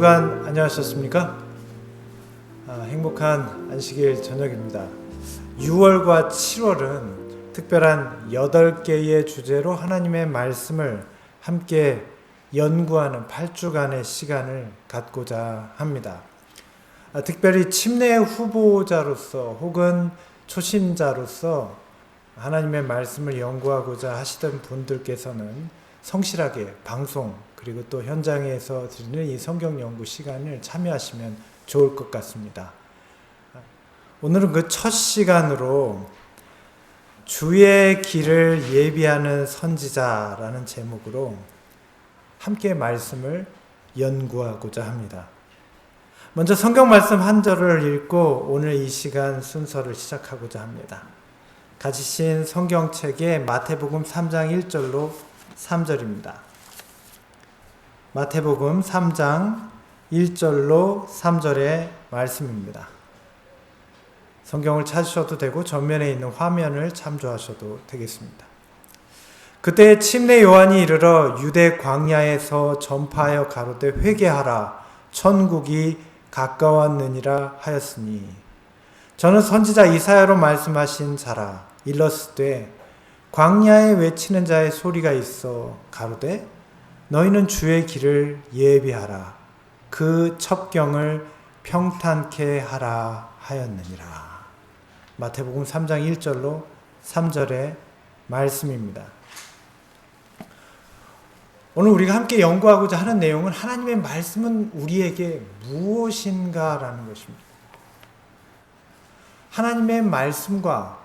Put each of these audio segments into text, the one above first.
주간 안녕하셨습니까? 행복한 안식일 저녁입니다. 6월과 7월은 특별한 8개의 주제로 하나님의 말씀을 함께 연구하는 8주간의 시간을 갖고자 합니다. 특별히 침례 후보자로서 혹은 초신자로서 하나님의 말씀을 연구하고자 하시던 분들께서는 성실하게 방송 그리고 또 현장에서 드리는 이 성경 연구 시간을 참여하시면 좋을 것 같습니다. 오늘은 그 첫 시간으로 주의 길을 예비하는 선지자라는 제목으로 함께 말씀을 연구하고자 합니다. 먼저 성경 말씀 한 절을 읽고 오늘 이 시간 순서를 시작하고자 합니다. 가지신 성경책의 마태복음 3장 1절로 3절입니다. 마태복음 3장 1절로 3절의 말씀입니다. 성경을 찾으셔도 되고 전면에 있는 화면을 참조하셔도 되겠습니다. 그때 침례 요한이 이르러 유대 광야에서 전파하여 가로되 회개하라 천국이 가까웠느니라 하였으니 저는 선지자 이사야로 말씀하신 자라 일렀으되 광야에 외치는 자의 소리가 있어 가로되 너희는 주의 길을 예비하라 그 첩경을 평탄케 하라 하였느니라. 마태복음 3장 1절로 3절의 말씀입니다. 오늘 우리가 함께 연구하고자 하는 내용은 하나님의 말씀은 우리에게 무엇인가라는 것입니다. 하나님의 말씀과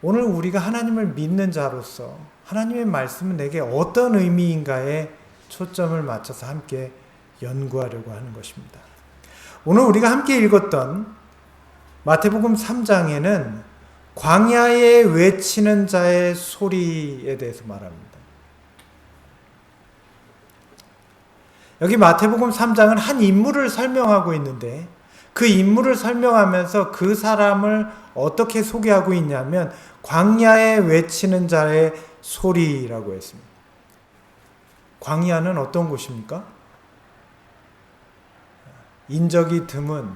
오늘 우리가 하나님을 믿는 자로서 하나님의 말씀은 내게 어떤 의미인가에 초점을 맞춰서 함께 연구하려고 하는 것입니다. 오늘 우리가 함께 읽었던 마태복음 3장에는 광야에 외치는 자의 소리에 대해서 말합니다. 여기 마태복음 3장은 한 인물을 설명하고 있는데 그 인물을 설명하면서 그 사람을 어떻게 소개하고 있냐면 광야에 외치는 자의 소리라고 했습니다. 광야는 어떤 곳입니까? 인적이 드문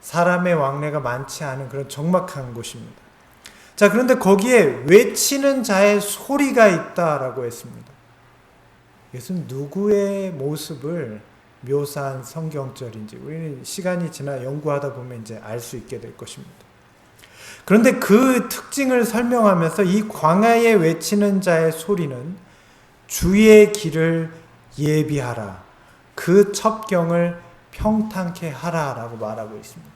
사람의 왕래가 많지 않은 그런 적막한 곳입니다. 자, 그런데 거기에 외치는 자의 소리가 있다라고 했습니다. 이것은 누구의 모습을 묘사한 성경절인지 우리는 시간이 지나 연구하다 보면 이제 알 수 있게 될 것입니다. 그런데 그 특징을 설명하면서 이 광야에 외치는 자의 소리는 주의 길을 예비하라 그 첩경을 평탄케 하라라고 말하고 있습니다.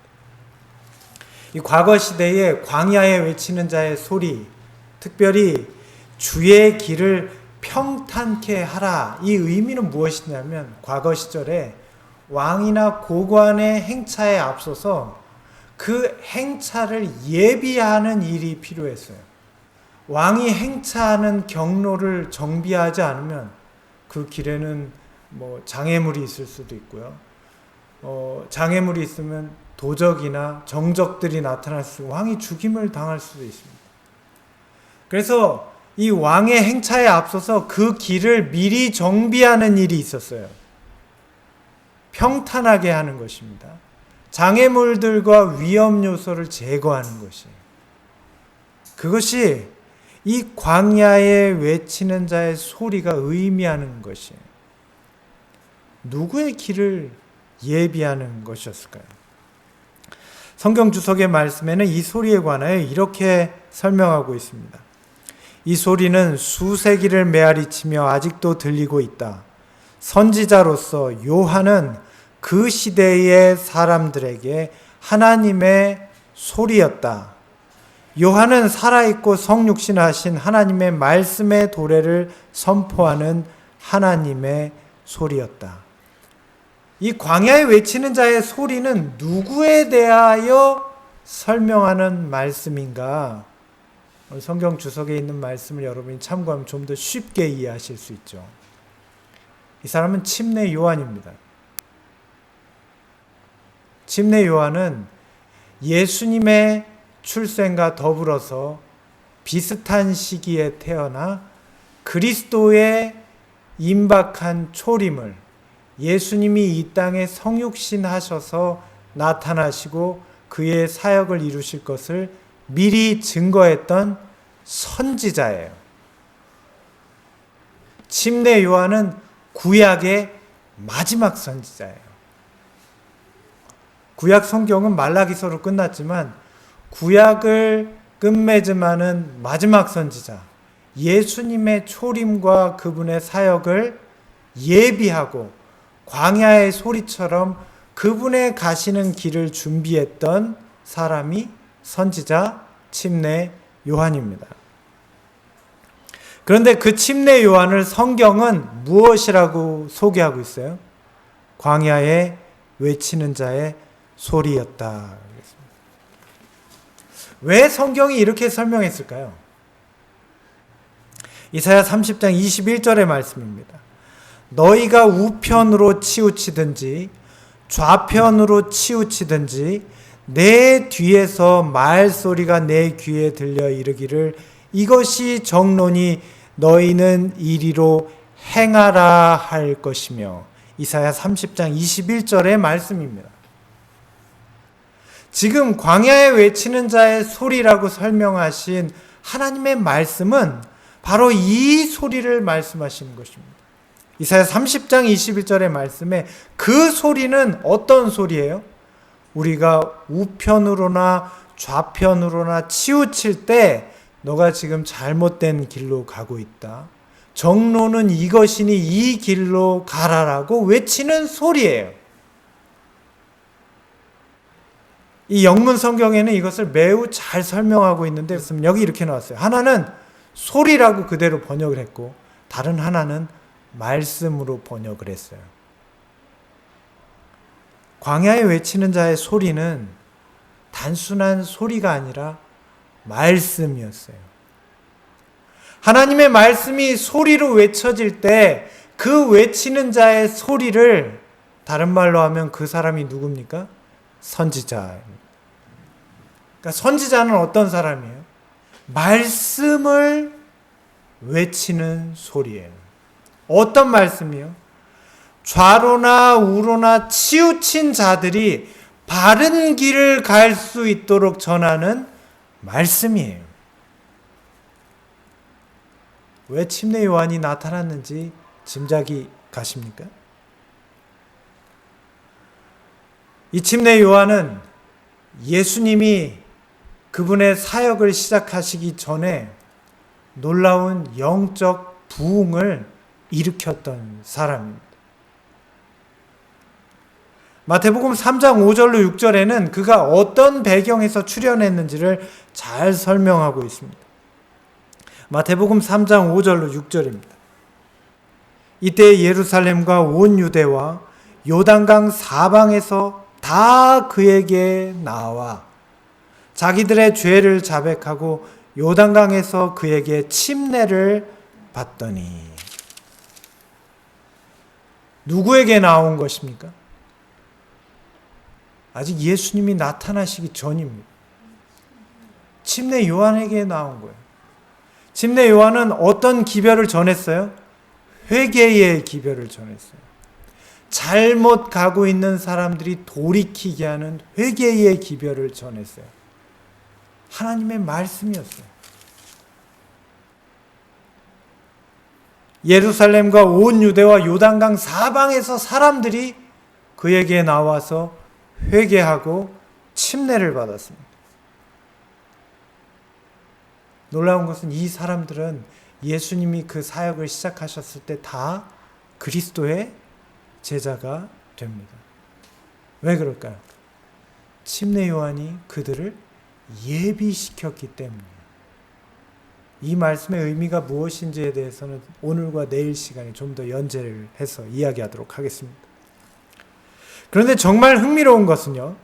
이 과거 시대에 광야에 외치는 자의 소리, 특별히 주의 길을 평탄케 하라, 이 의미는 무엇이냐면 과거 시절에 왕이나 고관의 행차에 앞서서 그 행차를 예비하는 일이 필요했어요. 왕이 행차하는 경로를 정비하지 않으면 그 길에는 장애물이 있을 수도 있고요. 장애물이 있으면 도적이나 정적들이 나타날 수 있고 왕이 죽임을 당할 수도 있습니다. 그래서 이 왕의 행차에 앞서서 그 길을 미리 정비하는 일이 있었어요. 평탄하게 하는 것입니다. 장애물들과 위험 요소를 제거하는 것이에요. 그것이 이 광야에 외치는 자의 소리가 의미하는 것이에요. 누구의 길을 예비하는 것이었을까요? 성경 주석의 말씀에는 이 소리에 관하여 이렇게 설명하고 있습니다. 이 소리는 수세기를 메아리치며 아직도 들리고 있다. 선지자로서 요한은 그 시대의 사람들에게 하나님의 소리였다. 요한은 살아있고 성육신하신 하나님의 말씀의 도래를 선포하는 하나님의 소리였다. 이 광야에 외치는 자의 소리는 누구에 대하여 설명하는 말씀인가? 성경 주석에 있는 말씀을 여러분이 참고하면 좀 더 쉽게 이해하실 수 있죠. 이 사람은 침례 요한입니다. 침례 요한은 예수님의 출생과 더불어서 비슷한 시기에 태어나 그리스도의 임박한 초림을 예수님이 이 땅에 성육신 하셔서 나타나시고 그의 사역을 이루실 것을 미리 증거했던 선지자예요. 침례 요한은 구약의 마지막 선지자예요. 구약 성경은 말라기서로 끝났지만 구약을 끝맺음하는 마지막 선지자, 예수님의 초림과 그분의 사역을 예비하고 광야의 소리처럼 그분의 가시는 길을 준비했던 사람이 선지자 침례 요한입니다. 그런데 그 침례 요한을 성경은 무엇이라고 소개하고 있어요? 광야에 외치는 자의 소리였다. 왜 성경이 이렇게 설명했을까요? 이사야 30장 21절의 말씀입니다. 너희가 우편으로 치우치든지 좌편으로 치우치든지 내 뒤에서 말소리가 내 귀에 들려 이르기를 이것이 정론이 너희는 이리로 행하라 할 것이며, 이사야 30장 21절의 말씀입니다. 지금 광야에 외치는 자의 소리라고 설명하신 하나님의 말씀은 바로 이 소리를 말씀하시는 것입니다. 이사야 30장 21절의 말씀에 그 소리는 어떤 소리예요? 우리가 우편으로나 좌편으로나 치우칠 때 너가 지금 잘못된 길로 가고 있다. 정로는 이것이니 이 길로 가라라고 외치는 소리예요. 이 영문 성경에는 이것을 매우 잘 설명하고 있는데 여기 이렇게 나왔어요. 하나는 소리라고 그대로 번역을 했고 다른 하나는 말씀으로 번역을 했어요. 광야에 외치는 자의 소리는 단순한 소리가 아니라 말씀이었어요. 하나님의 말씀이 소리로 외쳐질 때 그 외치는 자의 소리를 다른 말로 하면 그 사람이 누굽니까? 선지자입니다. 그러니까 선지자는 어떤 사람이에요? 말씀을 외치는 소리예요. 어떤 말씀이요? 좌로나 우로나 치우친 자들이 바른 길을 갈 수 있도록 전하는 말씀이에요. 왜 침례 요한이 나타났는지 짐작이 가십니까? 이 침례 요한은 예수님이 그분의 사역을 시작하시기 전에 놀라운 영적 부흥을 일으켰던 사람입니다. 마태복음 3장 5절로 6절에는 그가 어떤 배경에서 출현했는지를 잘 설명하고 있습니다. 마태복음 3장 5절로 6절입니다. 이때 예루살렘과 온 유대와 요단강 사방에서 다 그에게 나와 자기들의 죄를 자백하고 요단강에서 그에게 침례를 받더니, 누구에게 나온 것입니까? 아직 예수님이 나타나시기 전입니다. 침례 요한에게 나온 거예요. 침례 요한은 어떤 기별을 전했어요? 회개의 기별을 전했어요. 잘못 가고 있는 사람들이 돌이키게 하는 회개의 기별을 전했어요. 하나님의 말씀이었어요. 예루살렘과 온 유대와 요단강 사방에서 사람들이 그에게 나와서 회개하고 침례를 받았습니다. 놀라운 것은 이 사람들은 예수님이 그 사역을 시작하셨을 때 다 그리스도의 제자가 됩니다. 왜 그럴까요? 침례 요한이 그들을 예비시켰기 때문이에요. 이 말씀의 의미가 무엇인지에 대해서는 오늘과 내일 시간에 좀 더 연재를 해서 이야기하도록 하겠습니다. 그런데 정말 흥미로운 것은요,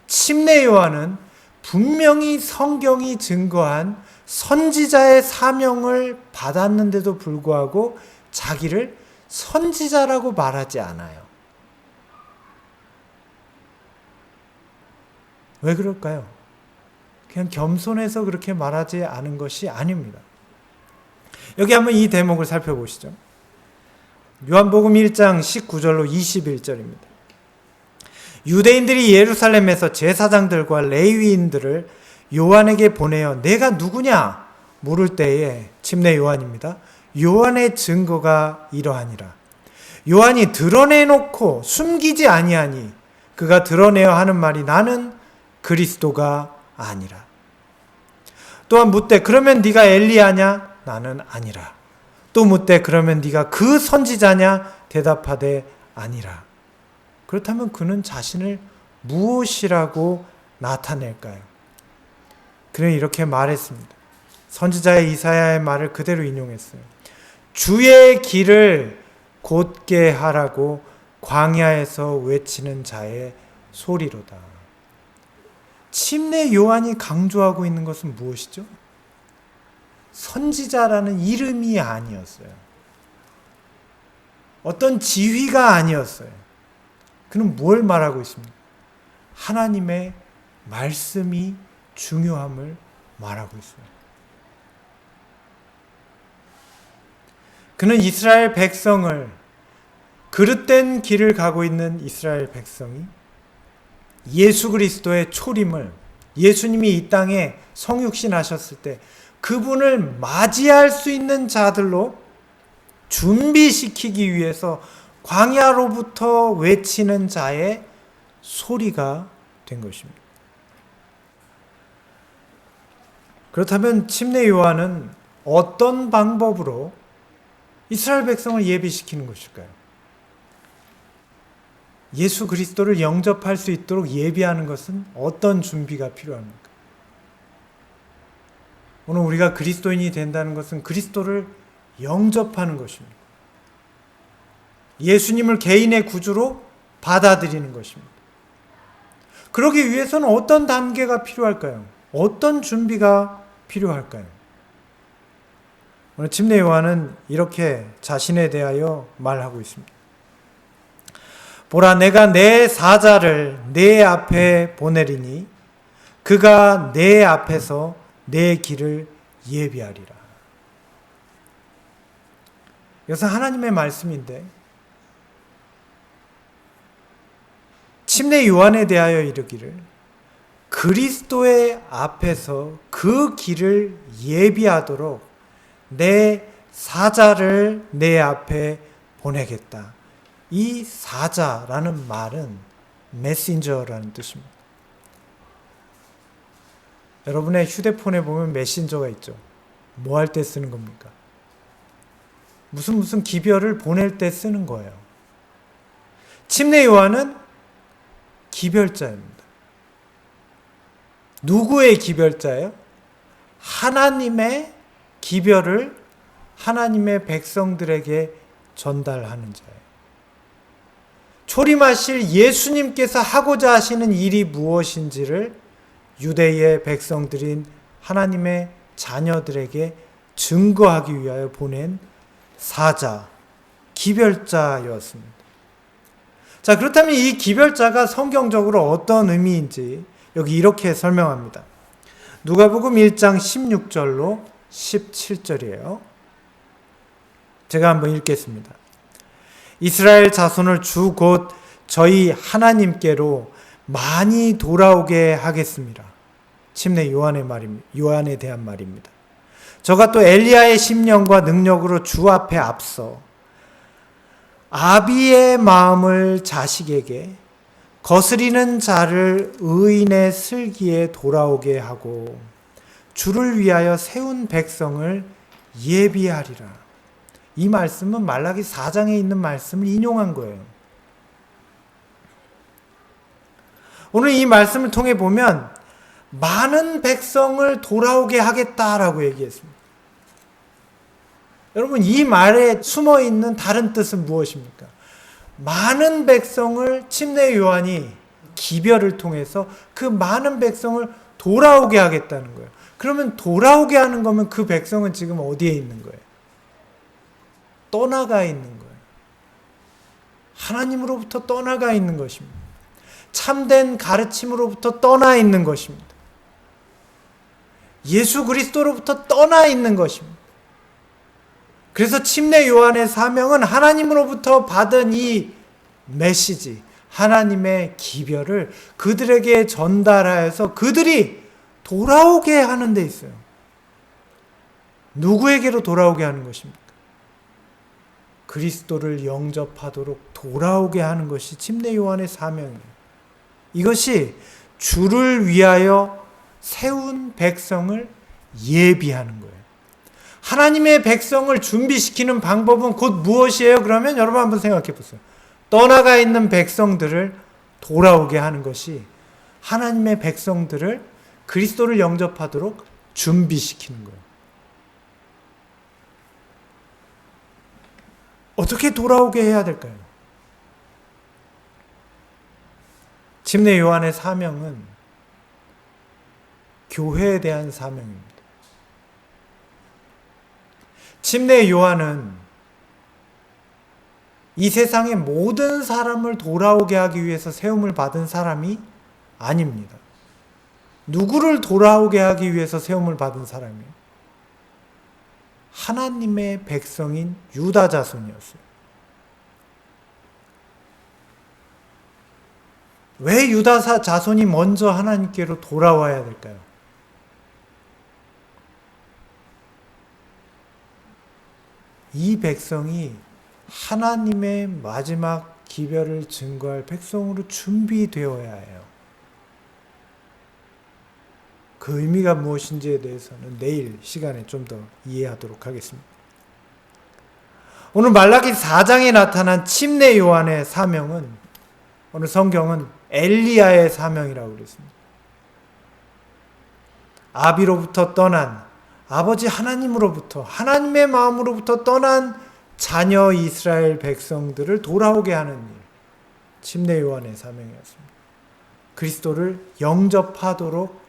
침례 요한은 분명히 성경이 증거한 선지자의 사명을 받았는데도 불구하고 자기를 선지자라고 말하지 않아요. 왜 그럴까요? 그냥 겸손해서 그렇게 말하지 않은 것이 아닙니다. 여기 한번 이 대목을 살펴보시죠. 요한복음 1장 19절로 21절입니다. 유대인들이 예루살렘에서 제사장들과 레위인들을 요한에게 보내어 내가 누구냐 물을 때에, 침례 요한입니다, 요한의 증거가 이러하니라. 요한이 드러내놓고 숨기지 아니하니 그가 드러내어 하는 말이 나는 그리스도가 아니라. 또한 묻되 그러면 네가 엘리야냐? 나는 아니라. 또 묻되 그러면 네가 그 선지자냐? 대답하되 아니라. 그렇다면 그는 자신을 무엇이라고 나타낼까요? 그는 이렇게 말했습니다. 선지자의 이사야의 말을 그대로 인용했어요. 주의 길을 곧게 하라고 광야에서 외치는 자의 소리로다. 침례 요한이 강조하고 있는 것은 무엇이죠? 선지자라는 이름이 아니었어요. 어떤 지위가 아니었어요. 그는 뭘 말하고 있습니까? 하나님의 말씀이 중요함을 말하고 있어요. 그는 이스라엘 백성을, 그릇된 길을 가고 있는 이스라엘 백성이 예수 그리스도의 초림을, 예수님이 이 땅에 성육신하셨을 때 그분을 맞이할 수 있는 자들로 준비시키기 위해서 광야로부터 외치는 자의 소리가 된 것입니다. 그렇다면 침례 요한은 어떤 방법으로 이스라엘 백성을 예비시키는 것일까요? 예수 그리스도를 영접할 수 있도록 예비하는 것은 어떤 준비가 필요합니까? 오늘 우리가 그리스도인이 된다는 것은 그리스도를 영접하는 것입니다. 예수님을 개인의 구주로 받아들이는 것입니다. 그러기 위해서는 어떤 단계가 필요할까요? 어떤 준비가 필요할까요? 오늘 침례 요한은 이렇게 자신에 대하여 말하고 있습니다. 보라, 내가 내 사자를 내 앞에 보내리니 그가 내 앞에서 내 길을 예비하리라. 이것은 하나님의 말씀인데 침례 요한에 대하여 이르기를 그리스도의 앞에서 그 길을 예비하도록 내 사자를 내 앞에 보내겠다. 이 사자라는 말은 메신저라는 뜻입니다. 여러분의 휴대폰에 보면 메신저가 있죠. 뭐 할 때 쓰는 겁니까? 무슨 기별을 보낼 때 쓰는 거예요. 침례 요한은 기별자입니다. 누구의 기별자예요? 하나님의 기별을 하나님의 백성들에게 전달하는 자예요. 초림하실 예수님께서 하고자 하시는 일이 무엇인지를 유대의 백성들인 하나님의 자녀들에게 증거하기 위하여 보낸 사자, 기별자였습니다. 자, 그렇다면 이 기별자가 성경적으로 어떤 의미인지 여기 이렇게 설명합니다. 누가복음 1장 16절로 17절이에요. 제가 한번 읽겠습니다. 이스라엘 자손을 주 곧 저희 하나님께로 많이 돌아오게 하겠습니다. 침례 요한에 대한 말입니다. 저가 또 엘리야의 심령과 능력으로 주 앞에 앞서 아비의 마음을 자식에게 거스리는 자를 의인의 슬기에 돌아오게 하고 주를 위하여 세운 백성을 예비하리라. 이 말씀은 말라기 4장에 있는 말씀을 인용한 거예요. 오늘 이 말씀을 통해 보면 많은 백성을 돌아오게 하겠다라고 얘기했습니다. 여러분, 이 말에 숨어 있는 다른 뜻은 무엇입니까? 많은 백성을 침례 요한이 기별을 통해서 그 많은 백성을 돌아오게 하겠다는 거예요. 그러면 돌아오게 하는 거면 그 백성은 지금 어디에 있는 거예요? 떠나가 있는 거예요. 하나님으로부터 떠나가 있는 것입니다. 참된 가르침으로부터 떠나 있는 것입니다. 예수 그리스도로부터 떠나 있는 것입니다. 그래서 침례 요한의 사명은 하나님으로부터 받은 이 메시지, 하나님의 기별을 그들에게 전달하여서 그들이 돌아오게 하는 데 있어요. 누구에게로 돌아오게 하는 것입니까? 그리스도를 영접하도록 돌아오게 하는 것이 침례 요한의 사명이에요. 이것이 주를 위하여 세운 백성을 예비하는 거예요. 하나님의 백성을 준비시키는 방법은 곧 무엇이에요? 그러면 여러분 한번 생각해 보세요. 떠나가 있는 백성들을 돌아오게 하는 것이 하나님의 백성들을 그리스도를 영접하도록 준비시키는 거예요. 어떻게 돌아오게 해야 될까요? 침례 요한의 사명은 교회에 대한 사명입니다. 침례 요한은 이 세상의 모든 사람을 돌아오게 하기 위해서 세움을 받은 사람이 아닙니다. 누구를 돌아오게 하기 위해서 세움을 받은 사람이에요? 하나님의 백성인 유다 자손이었어요. 왜 유다 자손이 먼저 하나님께로 돌아와야 될까요? 이 백성이 하나님의 마지막 기별을 증거할 백성으로 준비되어야 해요. 그 의미가 무엇인지에 대해서는 내일 시간에 좀 더 이해하도록 하겠습니다. 오늘 말라기 4장에 나타난 침례 요한의 사명은 오늘 성경은 엘리야의 사명이라고 그랬습니다. 아비로부터 떠난 아버지 하나님으로부터 하나님의 마음으로부터 떠난 자녀 이스라엘 백성들을 돌아오게 하는 일, 침례 요한의 사명이었습니다. 그리스도를 영접하도록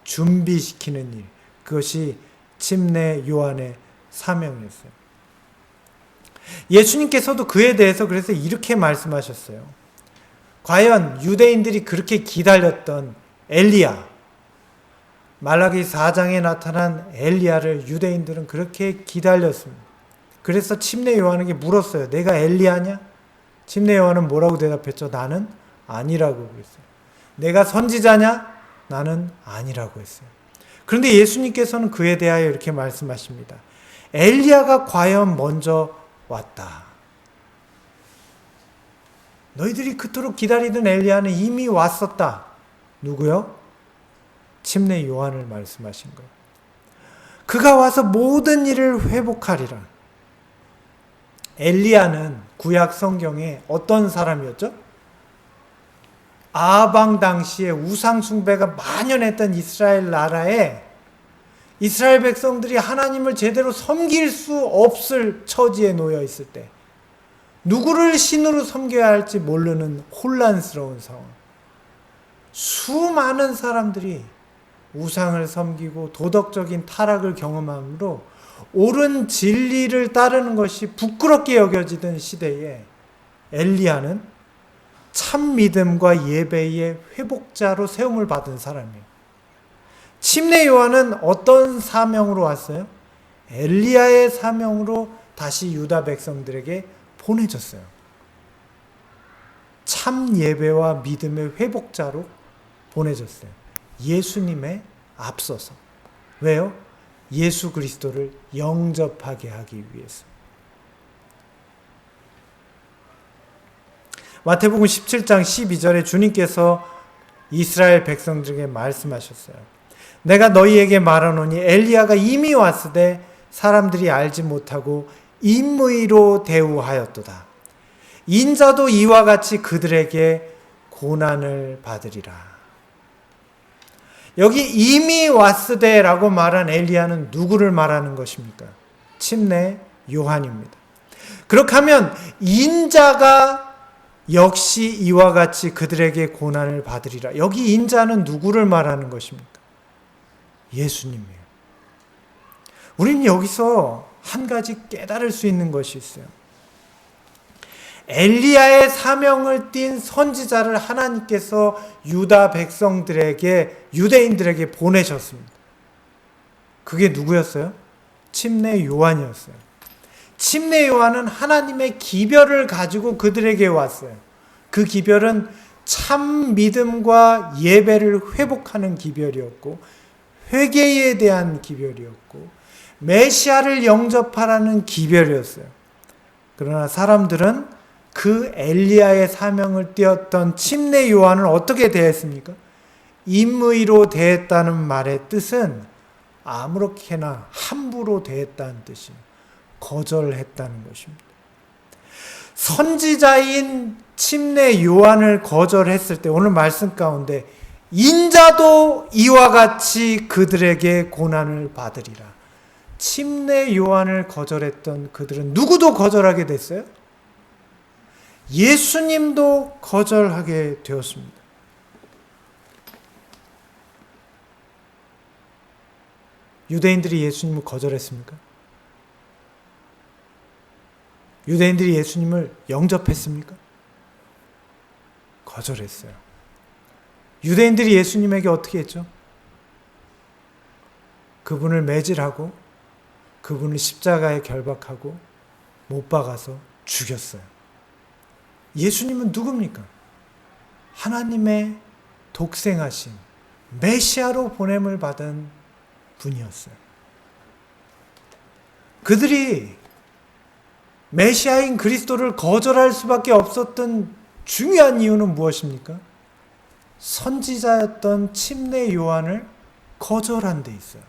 준비시키는 일, 그것이 침례 요한의 사명이었어요. 예수님께서도 그에 대해서 그래서 이렇게 말씀하셨어요. 과연 유대인들이 그렇게 기다렸던 엘리야, 말라기 4장에 나타난 엘리야를 유대인들은 그렇게 기다렸습니다. 그래서 침례 요한에게 물었어요. 내가 엘리야냐? 침례 요한은 뭐라고 대답했죠? 나는 아니라고 그랬어요. 내가 선지자냐? 나는 아니라고 했어요. 그런데 예수님께서는 그에 대하여 이렇게 말씀하십니다. 엘리야가 과연 먼저 왔다. 너희들이 그토록 기다리던 엘리야는 이미 왔었다. 누구요? 침례 요한을 말씀하신 거예요. 그가 와서 모든 일을 회복하리라. 엘리야는 구약 성경에 어떤 사람이었죠? 아방 당시에 우상 숭배가 만연했던 이스라엘 나라에 이스라엘 백성들이 하나님을 제대로 섬길 수 없을 처지에 놓여 있을 때 누구를 신으로 섬겨야 할지 모르는 혼란스러운 상황. 수많은 사람들이 우상을 섬기고 도덕적인 타락을 경험함으로 옳은 진리를 따르는 것이 부끄럽게 여겨지던 시대에 엘리야는 참 믿음과 예배의 회복자로 세움을 받은 사람이에요. 침례 요한은 어떤 사명으로 왔어요? 엘리야의 사명으로 다시 유다 백성들에게 보내졌어요. 참 예배와 믿음의 회복자로 보내졌어요. 예수님에 앞서서. 왜요? 예수 그리스도를 영접하게 하기 위해서. 마태복음 17장 12절에 주님께서 이스라엘 백성들에게 말씀하셨어요. 내가 너희에게 말하노니 엘리야가 이미 왔으되 사람들이 알지 못하고 임의로 대우하였도다. 인자도 이와 같이 그들에게 고난을 받으리라. 여기 이미 왔으되라고 말한 엘리야는 누구를 말하는 것입니까? 침례 요한입니다. 그렇게 하면 인자가 역시 이와 같이 그들에게 고난을 받으리라. 여기 인자는 누구를 말하는 것입니까? 예수님이에요. 우리는 여기서 한 가지 깨달을 수 있는 것이 있어요. 엘리야의 사명을 띤 선지자를 하나님께서 유다 백성들에게, 유대인들에게 보내셨습니다. 그게 누구였어요? 침례 요한이었어요. 침례 요한은 하나님의 기별을 가지고 그들에게 왔어요. 그 기별은 참 믿음과 예배를 회복하는 기별이었고, 회개에 대한 기별이었고, 메시아를 영접하라는 기별이었어요. 그러나 사람들은 그 엘리야의 사명을 띄었던 침례 요한을 어떻게 대했습니까? 임의로 대했다는 말의 뜻은 아무렇게나 함부로 대했다는 뜻이에요. 거절했다는 것입니다. 선지자인 침례 요한을 거절했을 때 오늘 말씀 가운데 인자도 이와 같이 그들에게 고난을 받으리라. 침례 요한을 거절했던 그들은 누구도 거절하게 됐어요? 예수님도 거절하게 되었습니다. 유대인들이 예수님을 거절했습니까? 유대인들이 예수님을 영접했습니까? 거절했어요. 유대인들이 예수님에게 어떻게 했죠? 그분을 매질하고 그분을 십자가에 결박하고 못 박아서 죽였어요. 예수님은 누굽니까? 하나님의 독생하신 메시아로 보냄을 받은 분이었어요. 그들이 메시아인 그리스도를 거절할 수밖에 없었던 중요한 이유는 무엇입니까? 선지자였던 침례 요한을 거절한 데 있어요.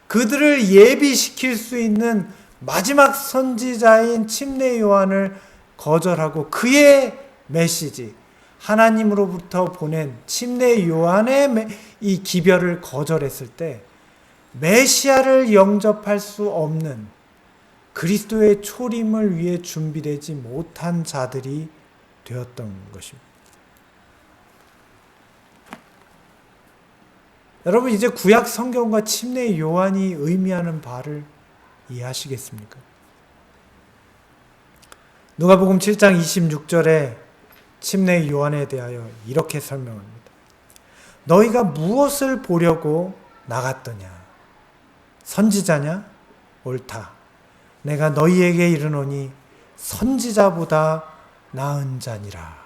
그들을 예비시킬 수 있는 마지막 선지자인 침례 요한을 거절하고 그의 메시지, 하나님으로부터 보낸 침례 요한의 이 기별을 거절했을 때 메시아를 영접할 수 없는 그리스도의 초림을 위해 준비되지 못한 자들이 되었던 것입니다. 여러분, 이제 구약 성경과 침례 요한이 의미하는 바를 이해하시겠습니까? 누가복음 7장 26절에 침례 요한에 대하여 이렇게 설명합니다. 너희가 무엇을 보려고 나갔더냐? 선지자냐? 옳다. 내가 너희에게 이르노니 선지자보다 나은 자니라.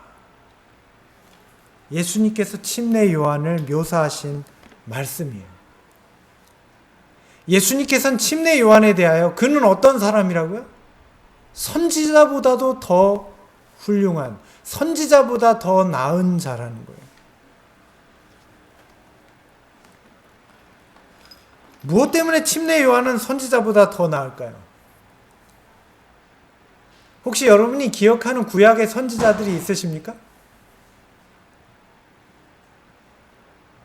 예수님께서 침례 요한을 묘사하신 말씀이에요. 예수님께서는 침례 요한에 대하여 그는 어떤 사람이라고요? 선지자보다도 더 훌륭한, 선지자보다 더 나은 자라는 거예요. 무엇 때문에 침례 요한은 선지자보다 더 나을까요? 혹시 여러분이 기억하는 구약의 선지자들이 있으십니까?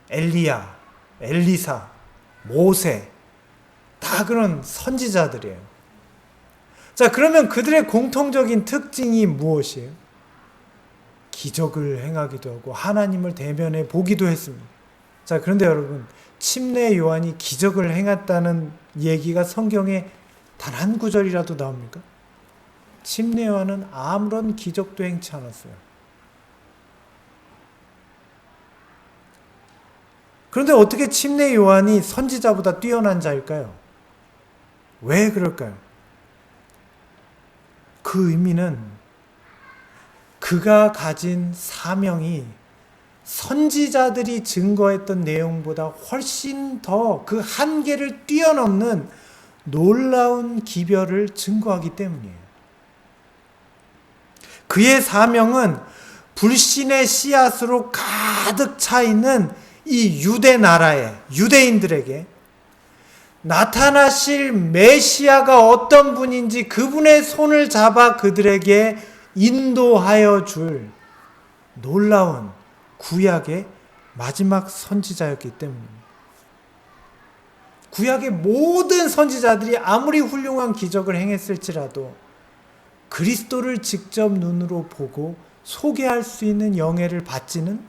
엘리야, 엘리사, 모세, 다 그런 선지자들이에요. 자, 그러면 그들의 공통적인 특징이 무엇이에요? 기적을 행하기도 하고 하나님을 대면해 보기도 했습니다. 자, 그런데 여러분, 침례 요한이 기적을 행했다는 얘기가 성경에 단 한 구절이라도 나옵니까? 침례 요한은 아무런 기적도 행치 않았어요. 그런데 어떻게 침례 요한이 선지자보다 뛰어난 자일까요? 왜 그럴까요? 그 의미는 그가 가진 사명이 선지자들이 증거했던 내용보다 훨씬 더 그 한계를 뛰어넘는 놀라운 기별을 증거하기 때문이에요. 그의 사명은 불신의 씨앗으로 가득 차 있는 이 유대 나라의 유대인들에게 나타나실 메시아가 어떤 분인지 그분의 손을 잡아 그들에게 인도하여 줄 놀라운 구약의 마지막 선지자였기 때문입니다. 구약의 모든 선지자들이 아무리 훌륭한 기적을 행했을지라도 그리스도를 직접 눈으로 보고 소개할 수 있는 영예를 받지는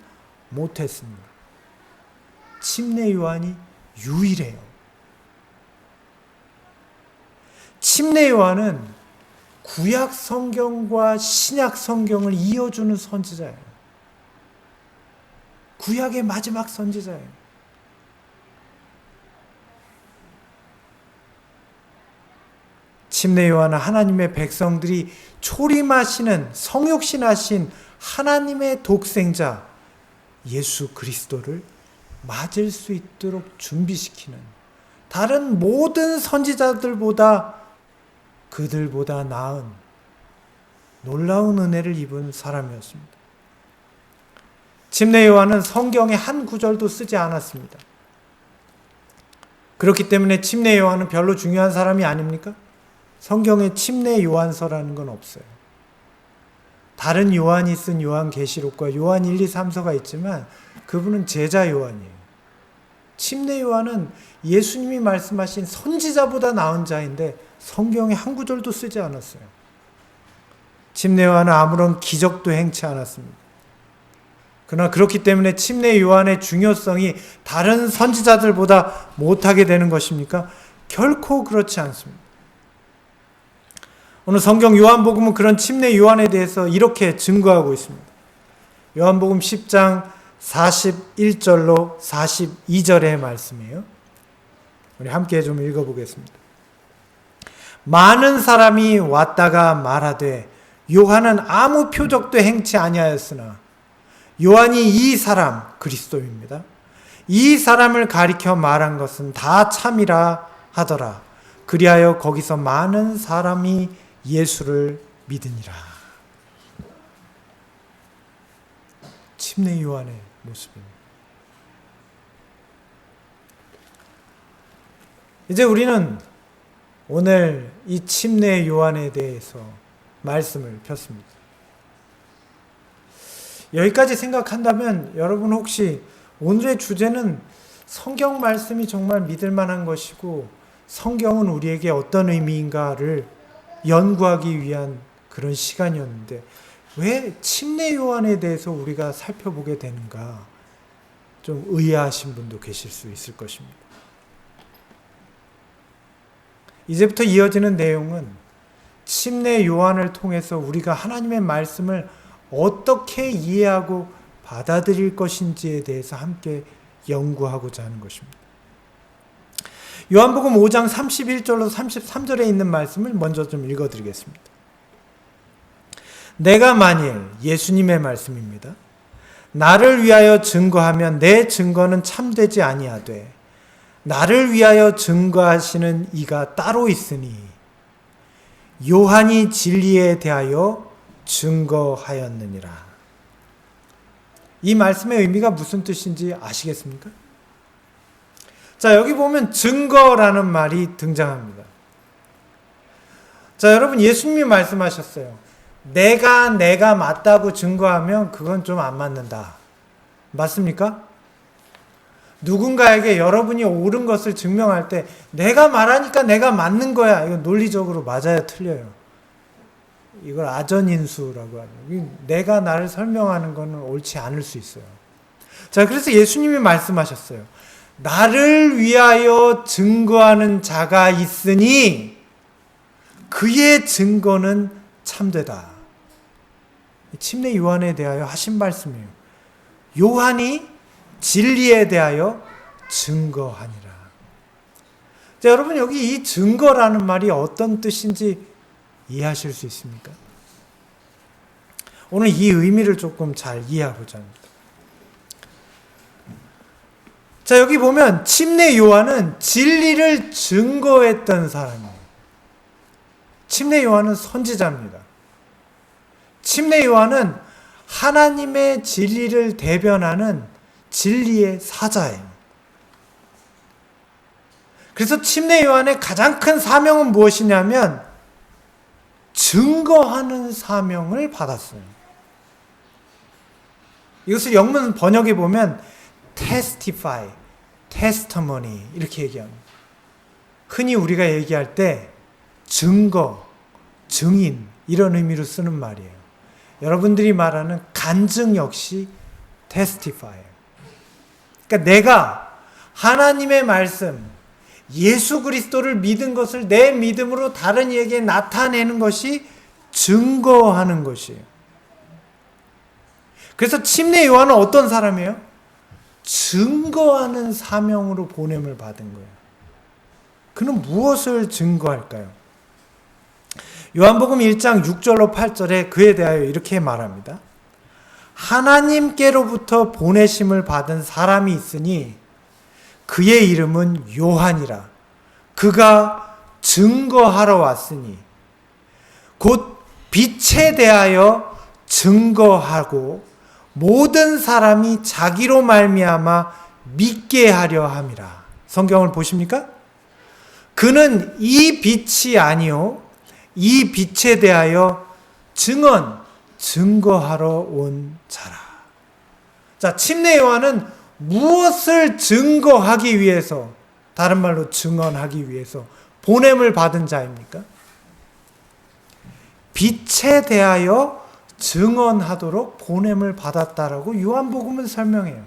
못했습니다. 침례 요한이 유일해요. 침례 요한은 구약 성경과 신약 성경을 이어주는 선지자예요. 구약의 마지막 선지자예요. 침례 요한은 하나님의 백성들이 초림하시는 성육신하신 하나님의 독생자 예수 그리스도를 맞을 수 있도록 준비시키는, 다른 모든 선지자들보다 그들보다 나은 놀라운 은혜를 입은 사람이었습니다. 침례 요한은 성경의 한 구절도 쓰지 않았습니다. 그렇기 때문에 침례 요한은 별로 중요한 사람이 아닙니까? 성경에 침례 요한서라는 건 없어요. 다른 요한이 쓴 요한계시록과 요한 1, 2, 3서가 있지만 그분은 제자 요한이에요. 침례 요한은 예수님이 말씀하신 선지자보다 나은 자인데 성경에 한 구절도 쓰지 않았어요. 침례 요한은 아무런 기적도 행치 않았습니다. 그러나 그렇기 때문에 침례 요한의 중요성이 다른 선지자들보다 못하게 되는 것입니까? 결코 그렇지 않습니다. 오늘 성경 요한복음은 그런 침례 요한에 대해서 이렇게 증거하고 있습니다. 요한복음 10장 41절로 42절의 말씀이에요. 우리 함께 좀 읽어보겠습니다. 많은 사람이 왔다가 말하되 요한은 아무 표적도 행치 아니하였으나 요한이 이 사람 그리스도입니다. 이 사람을 가리켜 말한 것은 다 참이라 하더라. 그리하여 거기서 많은 사람이 예수를 믿으니라. 침례 요한의 모습입니다. 이제 우리는 오늘 이 침례 요한에 대해서 말씀을 폈습니다. 여기까지 생각한다면 여러분 혹시 오늘의 주제는 성경 말씀이 정말 믿을 만한 것이고 성경은 우리에게 어떤 의미인가를 연구하기 위한 그런 시간이었는데 왜 침례 요한에 대해서 우리가 살펴보게 되는가 좀 의아하신 분도 계실 수 있을 것입니다. 이제부터 이어지는 내용은 침례 요한을 통해서 우리가 하나님의 말씀을 어떻게 이해하고 받아들일 것인지에 대해서 함께 연구하고자 하는 것입니다. 요한복음 5장 31절로 33절에 있는 말씀을 먼저 좀 읽어드리겠습니다. 내가 만일, 예수님의 말씀입니다. 나를 위하여 증거하면 내 증거는 참되지 아니하되 나를 위하여 증거하시는 이가 따로 있으니 요한이 진리에 대하여 증거하였느니라. 이 말씀의 의미가 무슨 뜻인지 아시겠습니까? 자, 여기 보면 증거라는 말이 등장합니다. 자, 여러분 예수님이 말씀하셨어요. 내가 맞다고 증거하면 그건 좀 안 맞는다. 맞습니까? 누군가에게 여러분이 옳은 것을 증명할 때 내가 말하니까 내가 맞는 거야. 이건 논리적으로 맞아요, 틀려요? 이걸 아전인수라고 하죠. 내가 나를 설명하는 것은 옳지 않을 수 있어요. 자, 그래서 예수님이 말씀하셨어요. 나를 위하여 증거하는 자가 있으니 그의 증거는 참되다. 침례 요한에 대하여 하신 말씀이에요. 요한이 진리에 대하여 증거하니라. 자, 여러분 여기 이 증거라는 말이 어떤 뜻인지 이해하실 수 있습니까? 오늘 이 의미를 조금 잘 이해하고자 합니다. 자, 여기 보면 침례 요한은 진리를 증거했던 사람이에요. 침례 요한은 선지자입니다. 침례 요한은 하나님의 진리를 대변하는 진리의 사자예요. 그래서 침례 요한의 가장 큰 사명은 무엇이냐면 증거하는 사명을 받았어요. 이것을 영문 번역에 보면 testify, testimony 이렇게 얘기합니다. 흔히 우리가 얘기할 때 증거, 증인 이런 의미로 쓰는 말이에요. 여러분들이 말하는 간증 역시 testify예요. 그러니까 내가 하나님의 말씀, 예수 그리스도를 믿은 것을 내 믿음으로 다른 이에게 나타내는 것이 증거하는 것이에요. 그래서 침례 요한은 어떤 사람이에요? 증거하는 사명으로 보냄을 받은 거예요. 그는 무엇을 증거할까요? 요한복음 1장 6절로 8절에 그에 대하여 이렇게 말합니다. 하나님께로부터 보내심을 받은 사람이 있으니 그의 이름은 요한이라. 그가 증거하러 왔으니 곧 빛에 대하여 증거하고 모든 사람이 자기로 말미암아 믿게 하려 함이라. 성경을 보십니까? 그는 이 빛이 아니요 이 빛에 대하여 증거하러 온 자라. 자, 침례 요한은 무엇을 증거하기 위해서, 다른 말로 증언하기 위해서 보냄을 받은 자입니까? 빛에 대하여 증언하도록 보냄을 받았다라고 요한복음은 설명해요.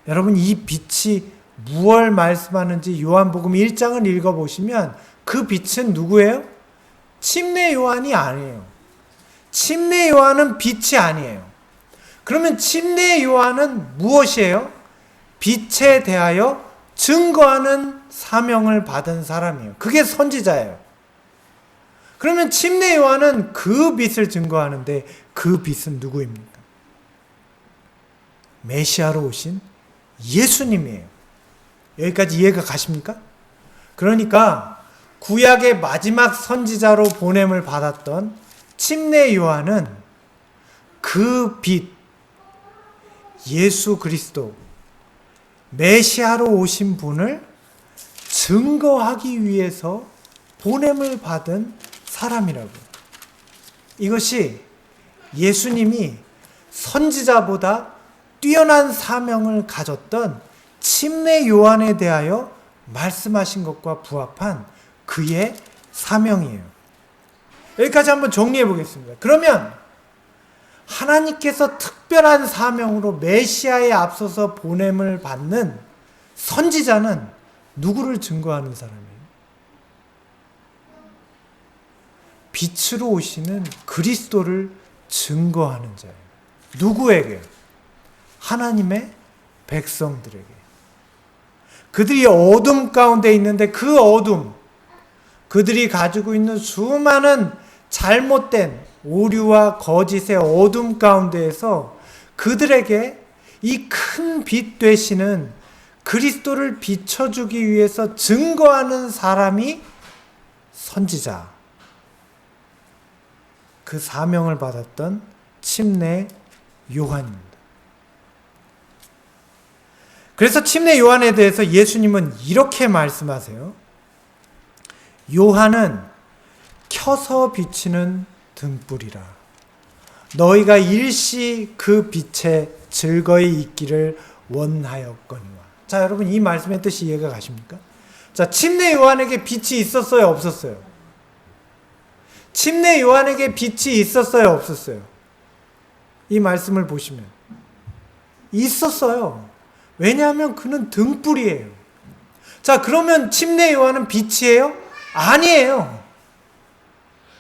여러분, 이 빛이 무엇을 말씀하는지 요한복음 1장을 읽어보시면 그 빛은 누구예요? 침례 요한이 아니에요. 침례 요한은 빛이 아니에요. 그러면 침례 요한은 무엇이에요? 빛에 대하여 증거하는 사명을 받은 사람이에요. 그게 선지자예요. 그러면 침례 요한은 그 빛을 증거하는데 그 빛은 누구입니까? 메시아로 오신 예수님이에요. 여기까지 이해가 가십니까? 그러니까 구약의 마지막 선지자로 보냄을 받았던 침례 요한은 그 빛, 예수 그리스도, 메시아로 오신 분을 증거하기 위해서 보냄을 받은 사람이라고. 이것이 예수님이 선지자보다 뛰어난 사명을 가졌던 침례 요한에 대하여 말씀하신 것과 부합한 그의 사명이에요. 여기까지 한번 정리해 보겠습니다. 그러면 하나님께서 특별한 사명으로 메시아에 앞서서 보냄을 받는 선지자는 누구를 증거하는 사람이에요? 빛으로 오시는 그리스도를 증거하는 자예요. 누구에게? 하나님의 백성들에게. 그들이 어둠 가운데 있는데 그 어둠, 그들이 가지고 있는 수많은 잘못된 오류와 거짓의 어둠 가운데에서 그들에게 이 큰 빛 되시는 그리스도를 비춰주기 위해서 증거하는 사람이 선지자. 그 사명을 받았던 침례 요한입니다. 그래서 침례 요한에 대해서 예수님은 이렇게 말씀하세요. 요한은 켜서 비치는 등불이라. 너희가 일시 그 빛에 즐거이 있기를 원하였거니와. 자, 여러분, 이 말씀의 뜻이 이해가 가십니까? 자, 침례 요한에게 빛이 있었어요, 없었어요? 침례 요한에게 빛이 있었어요, 없었어요? 이 말씀을 보시면 있었어요. 왜냐하면 그는 등불이에요. 자, 그러면 침례 요한은 빛이에요? 아니에요.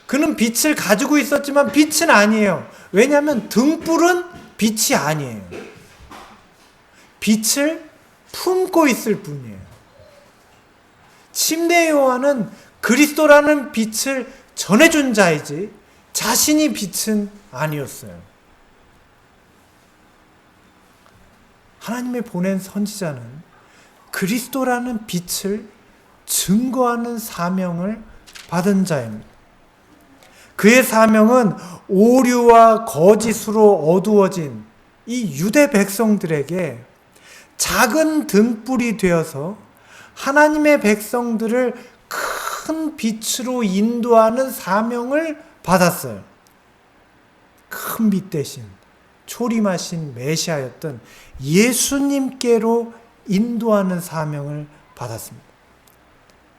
그는 빛을 가지고 있었지만 빛은 아니에요. 왜냐하면 등불은 빛이 아니에요. 빛을 품고 있을 뿐이에요. 침례 요한은 그리스도라는 빛을 전해준 자이지 자신이 빛은 아니었어요. 하나님의 보낸 선지자는 그리스도라는 빛을 증거하는 사명을 받은 자입니다. 그의 사명은 오류와 거짓으로 어두워진 이 유대 백성들에게 작은 등불이 되어서 하나님의 백성들을 큰 빛으로 인도하는 사명을 받았어요. 큰 빛 대신 초림하신 메시아였던 예수님께로 인도하는 사명을 받았습니다.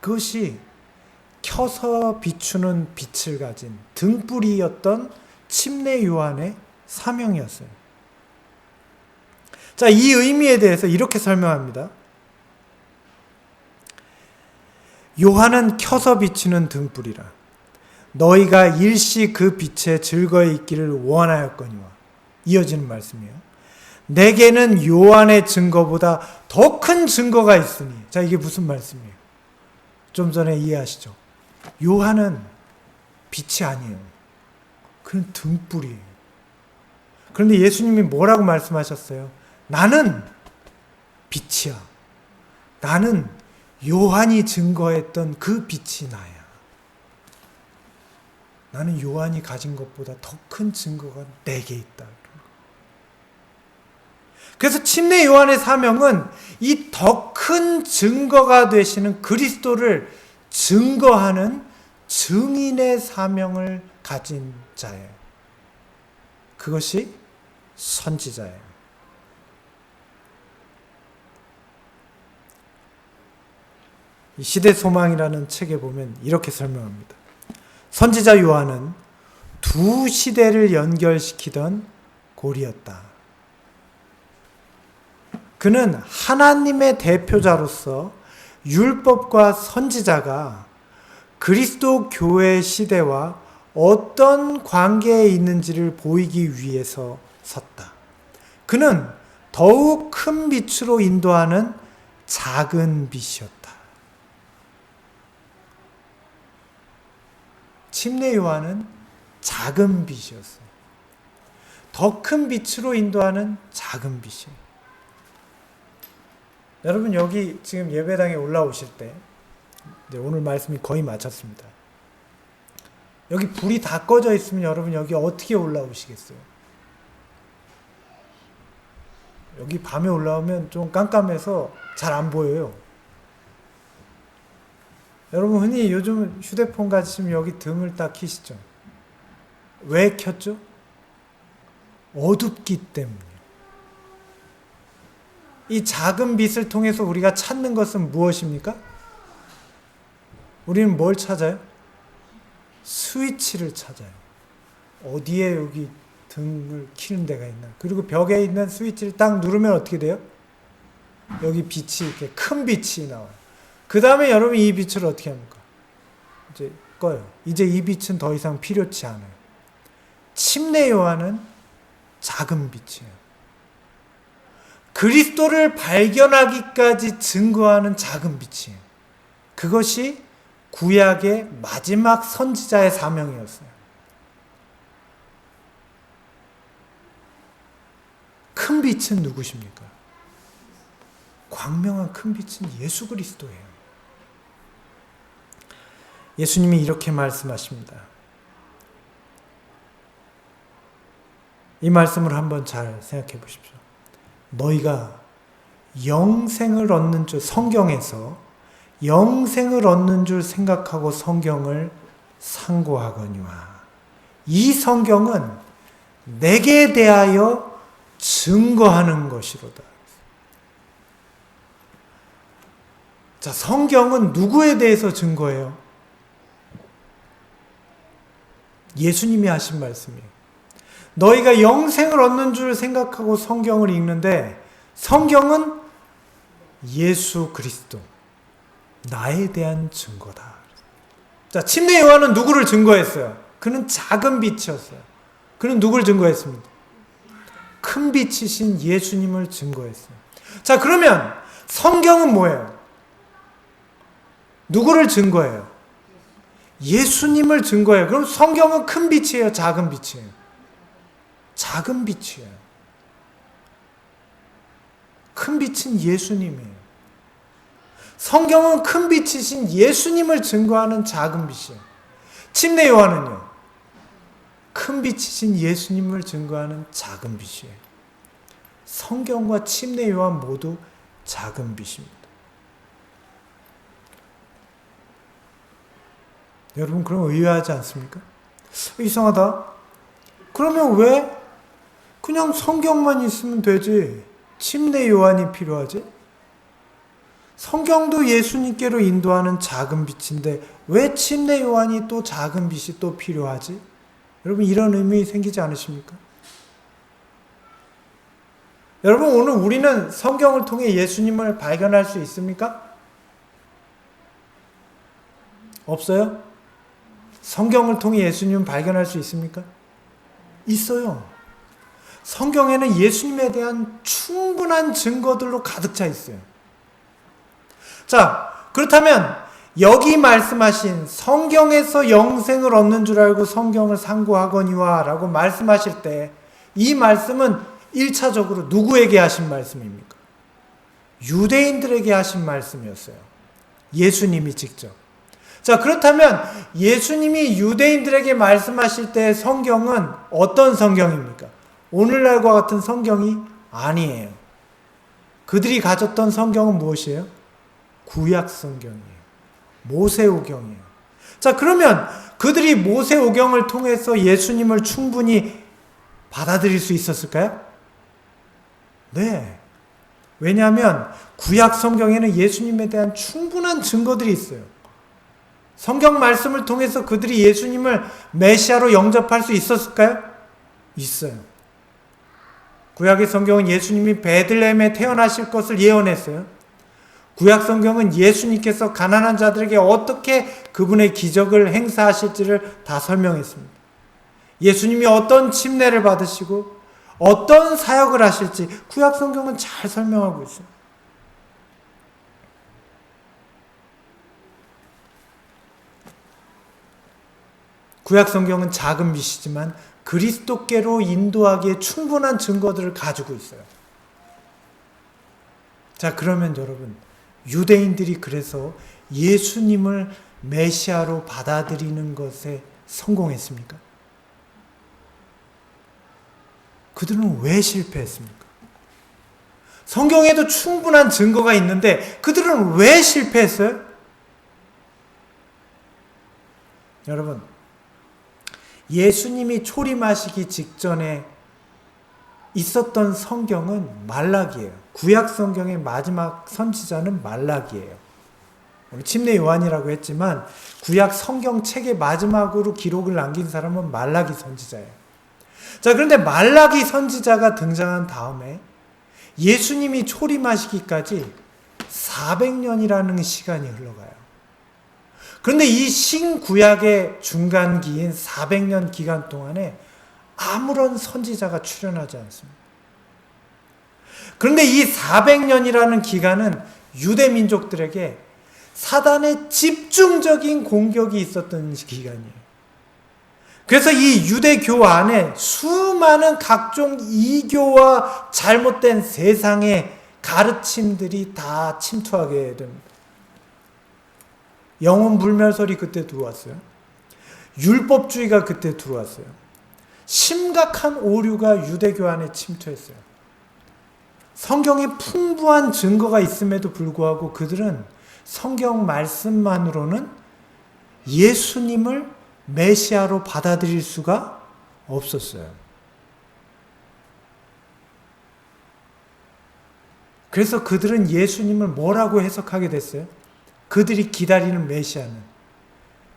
그것이 켜서 비추는 빛을 가진 등불이었던 침례 요한의 사명이었어요. 자, 이 의미에 대해서 이렇게 설명합니다. 요한은 켜서 비추는 등불이라. 너희가 일시 그 빛에 즐거이 있기를 원하였거니와. 이어지는 말씀이에요. 내게는 요한의 증거보다 더 큰 증거가 있으니. 자, 이게 무슨 말씀이에요? 좀 전에 이해하시죠? 요한은 빛이 아니에요. 그는 등불이에요. 그런데 예수님이 뭐라고 말씀하셨어요? 나는 빛이야. 나는 요한이 증거했던 그 빛이 나야. 나는 요한이 가진 것보다 더 큰 증거가 내게 있다. 그래서 침례 요한의 사명은 이 더 큰 증거가 되시는 그리스도를 증거하는 증인의 사명을 가진 자예요. 그것이 선지자예요. 이 시대소망이라는 책에 보면 이렇게 설명합니다. 선지자 요한은 두 시대를 연결시키던 고리였다. 그는 하나님의 대표자로서 율법과 선지자가 그리스도 교회 시대와 어떤 관계에 있는지를 보이기 위해서 섰다. 그는 더욱 큰 빛으로 인도하는 작은 빛이었다. 침례 요한은 작은 빛이었어요. 더 큰 빛으로 인도하는 작은 빛이에요. 여러분 여기 지금 예배당에 올라오실 때 오늘 말씀이 거의 마쳤습니다. 여기 불이 다 꺼져 있으면 여러분 여기 어떻게 올라오시겠어요? 여기 밤에 올라오면 좀 깜깜해서 잘 안 보여요. 여러분 흔히 요즘 휴대폰 가지시면 여기 등을 딱 켜시죠. 왜 켰죠? 어둡기 때문이에요. 이 작은 빛을 통해서 우리가 찾는 것은 무엇입니까? 우리는 뭘 찾아요? 스위치를 찾아요. 어디에 여기 등을 켜는 데가 있나? 그리고 벽에 있는 스위치를 딱 누르면 어떻게 돼요? 여기 빛이 이렇게 큰 빛이 나와요. 그 다음에 여러분 이 빛을 어떻게 합니까? 이제 꺼요. 이제 이 빛은 더 이상 필요치 않아요. 침례 요한은 작은 빛이에요. 그리스도를 발견하기까지 증거하는 작은 빛이에요. 그것이 구약의 마지막 선지자의 사명이었어요. 큰 빛은 누구십니까? 광명한 큰 빛은 예수 그리스도예요. 예수님이 이렇게 말씀하십니다. 이 말씀을 한번 잘 생각해 보십시오. 너희가 영생을 얻는 줄, 성경에서 영생을 얻는 줄 생각하고 성경을 상고하거니와 이 성경은 내게 대하여 증거하는 것이로다. 자, 성경은 누구에 대해서 증거해요? 예수님이 하신 말씀이에요. 너희가 영생을 얻는 줄 생각하고 성경을 읽는데 성경은 예수 그리스도, 나에 대한 증거다. 자, 침례 요한은 누구를 증거했어요? 그는 작은 빛이었어요. 그는 누구를 증거했습니까? 큰 빛이신 예수님을 증거했어요. 자, 그러면 성경은 뭐예요? 누구를 증거해요? 예수님을 증거해요. 그럼 성경은 큰 빛이에요? 작은 빛이에요? 작은 빛이에요. 큰 빛은 예수님이에요. 성경은 큰 빛이신 예수님을 증거하는 작은 빛이에요. 침례 요한은요, 큰 빛이신 예수님을 증거하는 작은 빛이에요. 성경과 침례 요한 모두 작은 빛입니다. 여러분 그럼 의아하지 않습니까? 이상하다. 그러면 왜 그냥 성경만 있으면 되지? 침례 요한이 필요하지? 성경도 예수님께로 인도하는 작은 빛인데 왜 침례 요한이 또 작은 빛이 또 필요하지? 여러분 이런 의미 생기지 않으십니까? 여러분 오늘 우리는 성경을 통해 예수님을 발견할 수 있습니까? 없어요? 성경을 통해 예수님을 발견할 수 있습니까? 있어요. 성경에는 예수님에 대한 충분한 증거들로 가득 차 있어요. 자, 그렇다면 여기 말씀하신 성경에서 영생을 얻는 줄 알고 성경을 상고하거니와 라고 말씀하실 때 이 말씀은 1차적으로 누구에게 하신 말씀입니까? 유대인들에게 하신 말씀이었어요. 예수님이 직접. 자, 그렇다면 예수님이 유대인들에게 말씀하실 때 성경은 어떤 성경입니까? 오늘날과 같은 성경이 아니에요. 그들이 가졌던 성경은 무엇이에요? 구약 성경이에요. 모세오경이에요. 자, 그러면 그들이 모세오경을 통해서 예수님을 충분히 받아들일 수 있었을까요? 네. 왜냐하면 구약 성경에는 예수님에 대한 충분한 증거들이 있어요. 성경 말씀을 통해서 그들이 예수님을 메시아로 영접할 수 있었을까요? 있어요. 구약의 성경은 예수님이 베들레헴에 태어나실 것을 예언했어요. 구약 성경은 예수님께서 가난한 자들에게 어떻게 그분의 기적을 행사하실지를 다 설명했습니다. 예수님이 어떤 침례를 받으시고 어떤 사역을 하실지 구약 성경은 잘 설명하고 있어요. 구약 성경은 작은 빛이지만 그리스도께로 인도하기에 충분한 증거들을 가지고 있어요. 자, 그러면 여러분, 유대인들이 그래서 예수님을 메시아로 받아들이는 것에 성공했습니까? 그들은 왜 실패했습니까? 성경에도 충분한 증거가 있는데 그들은 왜 실패했어요? 여러분, 예수님이 초림하시기 직전에 있었던 성경은 말라기예요. 구약 성경의 마지막 선지자는 말라기예요. 우리 침례 요한이라고 했지만 구약 성경 책의 마지막으로 기록을 남긴 사람은 말라기 선지자예요. 자, 그런데 말라기 선지자가 등장한 다음에 예수님이 초림하시기까지 400년이라는 시간이 흘러가요. 그런데 이 신구약의 중간기인 400년 기간 동안에 아무런 선지자가 출현하지 않습니다. 그런데 이 400년이라는 기간은 유대 민족들에게 사단의 집중적인 공격이 있었던 기간이에요. 그래서 이 유대교 안에 수많은 각종 이교와 잘못된 세상의 가르침들이 다 침투하게 됩니다. 영혼 불멸설이 그때 들어왔어요. 율법주의가 그때 들어왔어요. 심각한 오류가 유대교 안에 침투했어요. 성경에 풍부한 증거가 있음에도 불구하고 그들은 성경 말씀만으로는 예수님을 메시아로 받아들일 수가 없었어요. 그래서 그들은 예수님을 뭐라고 해석하게 됐어요? 그들이 기다리는 메시아는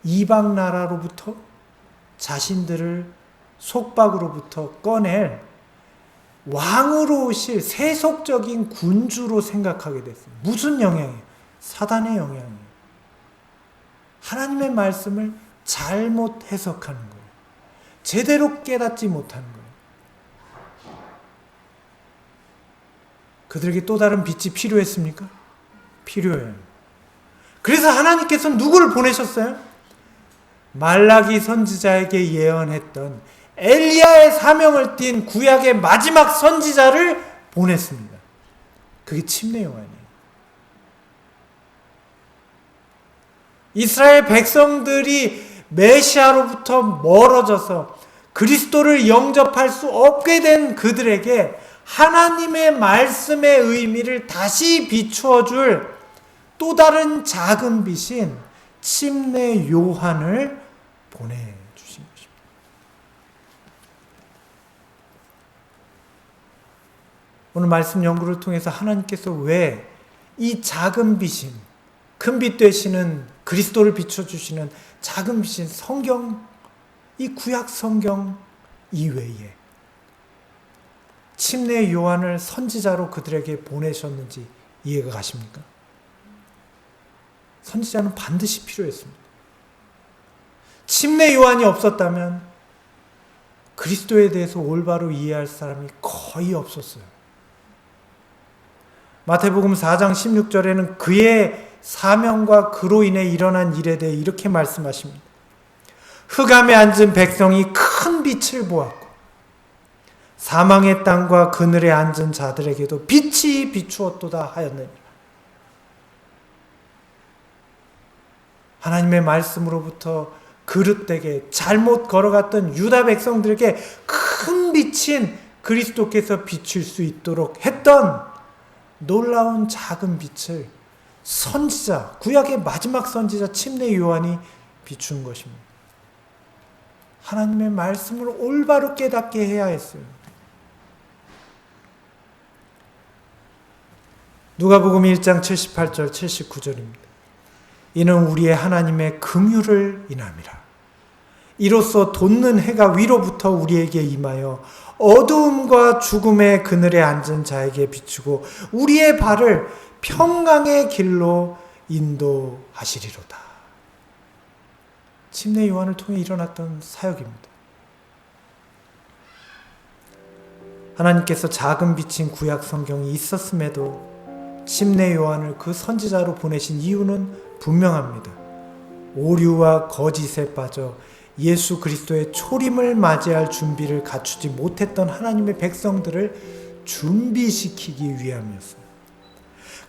이방 나라로부터 자신들을 속박으로부터 꺼낼 왕으로 오실 세속적인 군주로 생각하게 됐어요. 무슨 영향이에요? 사단의 영향이에요. 하나님의 말씀을 잘못 해석하는 거예요. 제대로 깨닫지 못하는 거예요. 그들에게 또 다른 빛이 필요했습니까? 필요해요. 그래서 하나님께서는 누구를 보내셨어요? 말라기 선지자에게 예언했던 엘리야의 사명을 띤 구약의 마지막 선지자를 보냈습니다. 그게 침례 요한이에요. 이스라엘 백성들이 메시아로부터 멀어져서 그리스도를 영접할 수 없게 된 그들에게 하나님의 말씀의 의미를 다시 비추어 줄 또 다른 작은 빛인 침례 요한을 보내주신 것입니다. 오늘 말씀 연구를 통해서 하나님께서 왜 이 작은 빛인, 큰 빛 되시는 그리스도를 비춰주시는 작은 빛인 성경, 이 구약 성경 이외에 침례 요한을 선지자로 그들에게 보내셨는지 이해가 가십니까? 선지자는 반드시 필요했습니다. 침례 요한이 없었다면 그리스도에 대해서 올바로 이해할 사람이 거의 없었어요. 마태복음 4장 16절에는 그의 사명과 그로 인해 일어난 일에 대해 이렇게 말씀하십니다. 흑암에 앉은 백성이 큰 빛을 보았고 사망의 땅과 그늘에 앉은 자들에게도 빛이 비추었도다 하였느니라. 하나님의 말씀으로부터 그릇되게 잘못 걸어갔던 유다 백성들에게 큰 빛인 그리스도께서 비칠 수 있도록 했던 놀라운 작은 빛을 선지자, 구약의 마지막 선지자 침례 요한이 비춘 것입니다. 하나님의 말씀을 올바로 깨닫게 해야 했어요. 누가복음 1장 78절 79절입니다. 이는 우리의 하나님의 긍휼을 인함이라. 이로써 돋는 해가 위로부터 우리에게 임하여 어두움과 죽음의 그늘에 앉은 자에게 비추고 우리의 발을 평강의 길로 인도하시리로다. 침례 요한을 통해 일어났던 사역입니다. 하나님께서 작은 빛인 구약 성경이 있었음에도 침례 요한을 그 선지자로 보내신 이유는 분명합니다. 오류와 거짓에 빠져 예수 그리스도의 초림을 맞이할 준비를 갖추지 못했던 하나님의 백성들을 준비시키기 위함이었어요.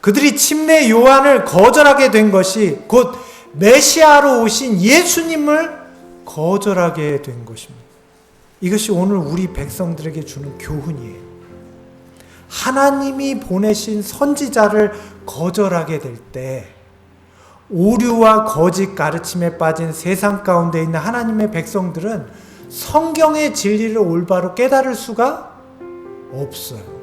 그들이 침례 요한을 거절하게 된 것이 곧 메시아로 오신 예수님을 거절하게 된 것입니다. 이것이 오늘 우리 백성들에게 주는 교훈이에요. 하나님이 보내신 선지자를 거절하게 될 때 오류와 거짓 가르침에 빠진 세상 가운데 있는 하나님의 백성들은 성경의 진리를 올바로 깨달을 수가 없어요.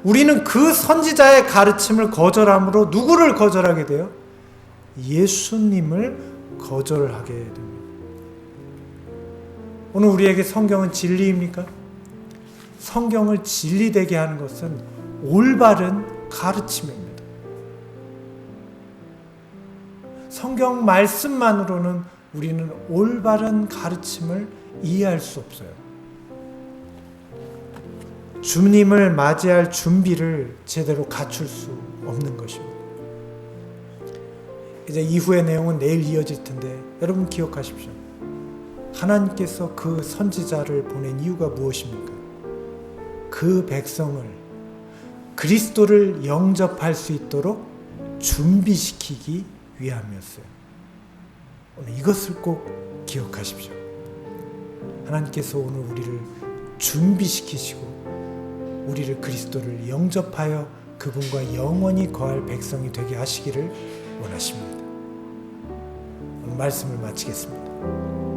우리는 그 선지자의 가르침을 거절함으로 누구를 거절하게 돼요? 예수님을 거절하게 됩니다. 오늘 우리에게 성경은 진리입니까? 성경을 진리되게 하는 것은 올바른 가르침입니다. 성경 말씀만으로는 우리는 올바른 가르침을 이해할 수 없어요. 주님을 맞이할 준비를 제대로 갖출 수 없는 것입니다. 이제 이후의 내용은 내일 이어질 텐데 여러분 기억하십시오. 하나님께서 그 선지자를 보낸 이유가 무엇입니까? 그 백성을 그리스도를 영접할 수 있도록 준비시키기 위함이었어요. 오늘 이것을 꼭 기억하십시오. 하나님께서 오늘 우리를 준비시키시고 우리를 그리스도를 영접하여 그분과 영원히 거할 백성이 되게 하시기를 원하십니다. 오늘 말씀을 마치겠습니다.